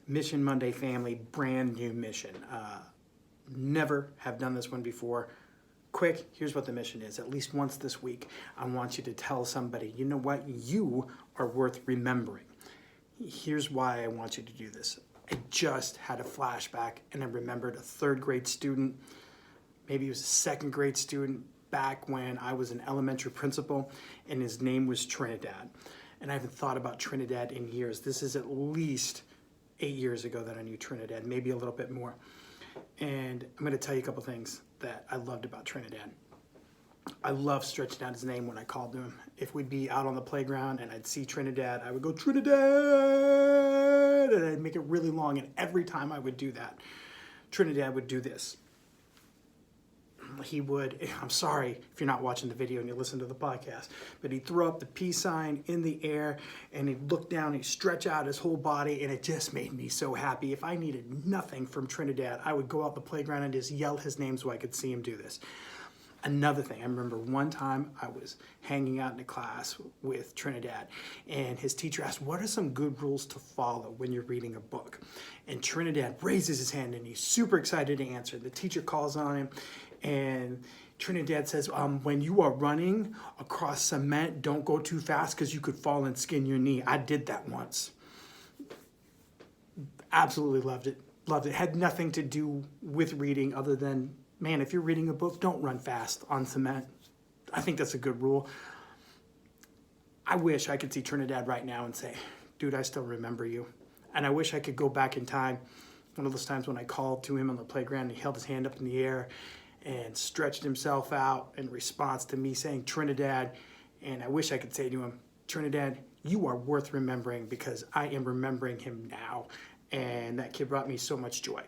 Mission Monday family, brand new mission. Never have done this one before. Quick, here's what the mission is. At least once this week, I want you to tell somebody, you know what, you are worth remembering. Here's why I want you to do this. I just had a flashback and I remembered a third grade student, maybe he was a second grade student back when I was an elementary principal, and his name was Trinidad. And I haven't thought about Trinidad in years. This is at least 8 years ago that I knew Trinidad, maybe a little bit more. And I'm going to tell you a couple things that I loved about Trinidad. I love stretching out his name when I called to him. If we'd be out on the playground and I'd see Trinidad, I would go, Trinidad! And I'd make it really long. And every time I would do that, Trinidad would do this. He would, I'm sorry if you're not watching the video and you listen to the podcast, but he'd throw up the peace sign in the air and he'd look down and he'd stretch out his whole body, and it just made me so happy. If I needed nothing from Trinidad, I would go out the playground and just yell his name so I could see him do this. Another thing, I remember one time I was hanging out in a class with Trinidad, and his teacher asked, what are some good rules to follow when you're reading a book? And Trinidad raises his hand and he's super excited to answer. The teacher calls on him, and Trinidad says, when you are running across cement, don't go too fast because you could fall and skin your knee. I did that once. Absolutely loved it. Loved it. Had nothing to do with reading other than, man, if you're reading a book, don't run fast on cement. I think that's a good rule. I wish I could see Trinidad right now and say, dude, I still remember you. And I wish I could go back in time. One of those times when I called to him on the playground and he held his hand up in the air and stretched himself out in response to me saying Trinidad. And I wish I could say to him, Trinidad, you are worth remembering because I am remembering him now. And that kid brought me so much joy.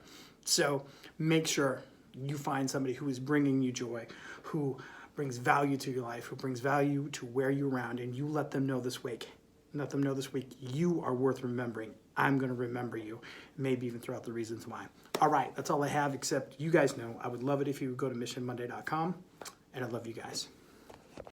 So make sure you find somebody who is bringing you joy, who brings value to your life, who brings value to where you're around, and you let them know this week. Let them know this week you are worth remembering. I'm going to remember you, maybe even throughout the reasons why. All right, that's all I have, except you guys know I would love it if you would go to missionmonday.com, and I love you guys.